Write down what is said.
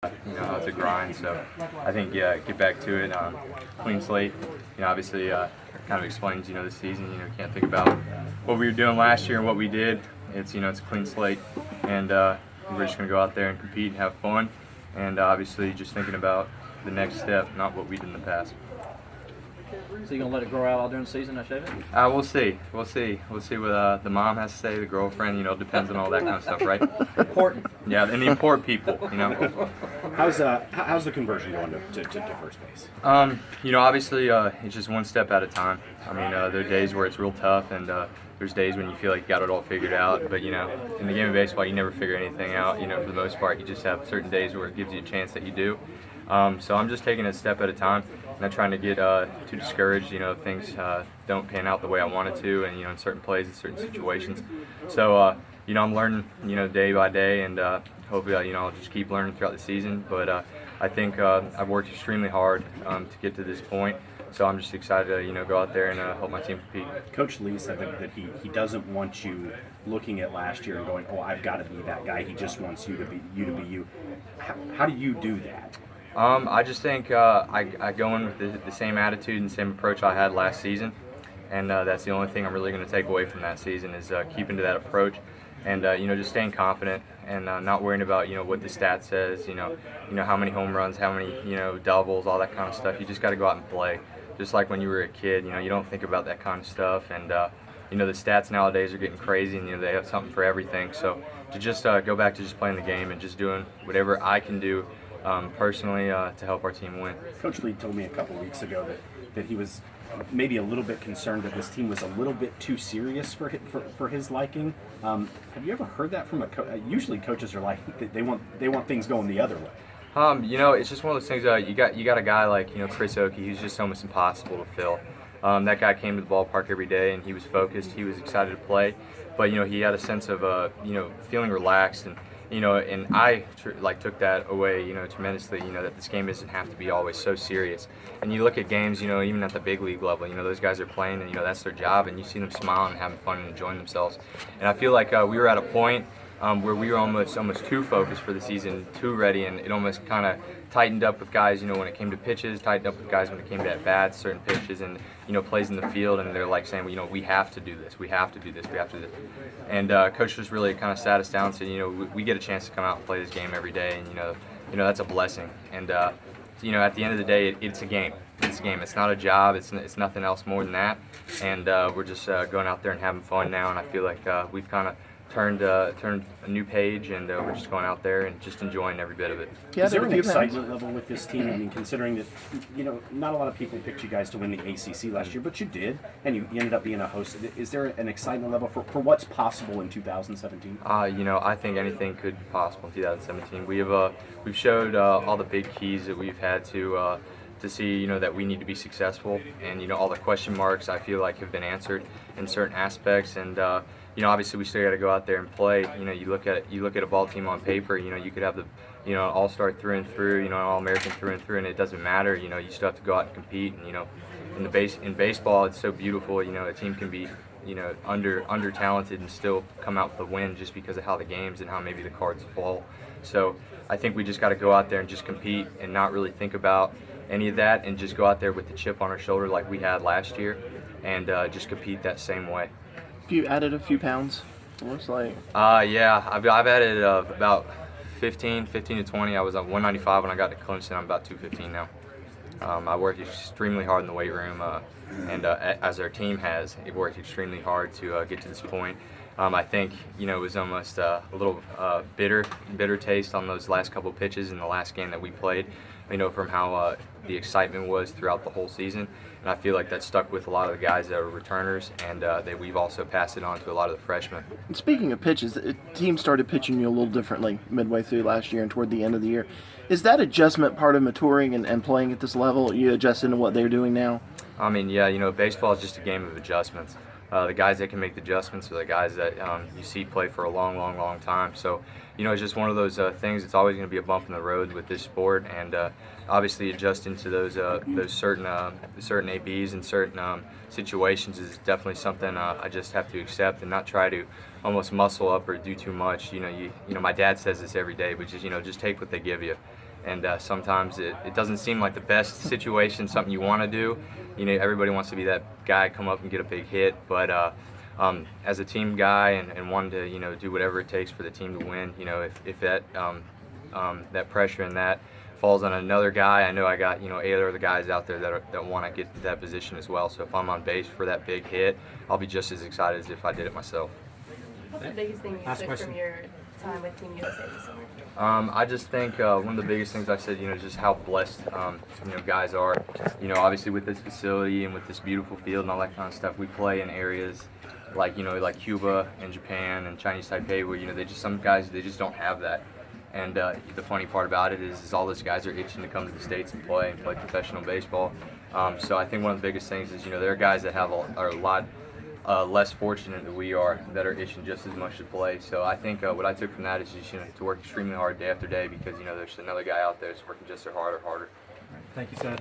It's a grind. So I think, get back to it. Clean slate. Obviously, kind of explains, the season. Can't think about what we were doing last year and what we did. It's a clean slate, and we're just gonna go out there and compete and have fun. And obviously, just thinking about the next step, not what we did in the past. So you gonna let it grow out all during the season? I shave it. We'll see. We'll see what the mom has to say, the girlfriend. It depends on all that kind of stuff, right? Important. Yeah, and the important people. How's the conversion going to first base? Obviously, it's just one step at a time. There are days where it's real tough, and there's days when you feel like you got it all figured out. But in the game of baseball, you never figure anything out. For the most part, you just have certain days where it gives you a chance that you do. So I'm just taking it a step at a time, not trying to get too discouraged. If things don't pan out the way I wanted to, and in certain plays, in certain situations. So I'm learning, day by day, and hopefully, I'll just keep learning throughout the season. But I think I've worked extremely hard to get to this point. So I'm just excited to go out there and help my team compete. Coach Lee said that he doesn't want you looking at last year and going, oh, I've got to be that guy. He just wants you to be you. How do you do that? I just think I go in with the same attitude and same approach I had last season, and that's the only thing I'm really going to take away from that season is keeping to that approach, and just staying confident and not worrying about what the stat says, how many home runs, how many doubles, all that kind of stuff. You just got to go out and play, just like when you were a kid. You don't think about that kind of stuff, and the stats nowadays are getting crazy, and they have something for everything. So to just go back to just playing the game and just doing whatever I can do. Personally, to help our team win. Coach Lee told me a couple weeks ago that he was maybe a little bit concerned that this team was a little bit too serious for his liking. Have you ever heard that from a coach? Usually coaches are like they want things going the other way. It's just one of those things. You got a guy like Chris Oakey, who's just almost impossible to fill. That guy came to the ballpark every day, and he was focused. He was excited to play, but he had a sense of feeling relaxed and. And I took that away, tremendously, that this game doesn't have to be always so serious. And you look at games, even at the big league level, those guys are playing and, that's their job, and you see them smiling and having fun and enjoying themselves. And I feel like we were at a point where we were almost too focused for the season, too ready, and it almost kind of tightened up with guys, when it came to pitches, tightened up with guys when it came to at-bats, certain pitches, and, plays in the field, and they're saying, we have to do this, we have to do this, we have to do this. And Coach just really kind of sat us down and said, we get a chance to come out and play this game every day, and, that's a blessing. And, at the end of the day, it's a game. It's a game. It's not a job. It's nothing else more than that. And we're just going out there and having fun now, and I feel like we've kind of turned a new page, and we're just going out there and just enjoying every bit of it. Is there an excitement level with this team? Considering that not a lot of people picked you guys to win the ACC last year, but you did, and you ended up being a host. Is there an excitement level for what's possible in 2017? I think anything could be possible in 2017. We've showed all the big keys that we've had to see, that we need to be successful, and all the question marks I feel like have been answered in certain aspects, and obviously we still got to go out there and play. You look at a ball team on paper. You could have the all-star through and through, an all-American through and through, and it doesn't matter. You still have to go out and compete. And in baseball, it's so beautiful. A team can be under talented and still come out with a win just because of how the games and how maybe the cards fall. So I think we just got to go out there and just compete and not really think about any of that, and just go out there with the chip on our shoulder like we had last year, and just compete that same way. You added a few pounds, it looks like. Yeah, I've added about 15 to 20. I was at 195 when I got to Clemson. I'm about 215 now. I worked extremely hard in the weight room, and as our team has, it worked extremely hard to get to this point. I think it was almost a little bitter taste on those last couple of pitches in the last game that we played. From how the excitement was throughout the whole season, and I feel like that stuck with a lot of the guys that are returners, and we've also passed it on to a lot of the freshmen. And speaking of pitches, the team started pitching you a little differently midway through last year and toward the end of the year. Is that adjustment part of maturing and playing at this level? You adjusting to what they're doing now? Yeah, baseball is just a game of adjustments. The guys that can make the adjustments are the guys that you see play for a long time. So, it's just one of those things. It's always going to be a bump in the road with this sport, and obviously adjusting to those certain ABs and certain situations is definitely something I just have to accept and not try to almost muscle up or do too much. My dad says this every day, which is just take what they give you. And sometimes it doesn't seem like the best situation, something you want to do. You know, everybody wants to be that guy, come up and get a big hit. But as a team guy and wanting to, you know, do whatever it takes for the team to win, you know, if that that pressure and that falls on another guy, I know I got, you know, 8 other guys out there that want to get to that position as well. So if I'm on base for that big hit, I'll be just as excited as if I did it myself. What's the biggest thing you took from your time with Team USA this summer? I just think one of the biggest things I said, you know, just how blessed, you know, guys are. You know, obviously with this facility and with this beautiful field and all that kind of stuff, we play in areas like, you know, like Cuba and Japan and Chinese Taipei, where, you know, some guys, they just don't have that. And the funny part about it is all those guys are itching to come to the States and play professional baseball. So I think one of the biggest things is, you know, there are guys that are a lot less fortunate than we are, that are itching just as much to play. So I think what I took from that is just, you know, to work extremely hard day after day, because, you know, there's another guy out there that's working just as hard or harder. Thank you, Seth.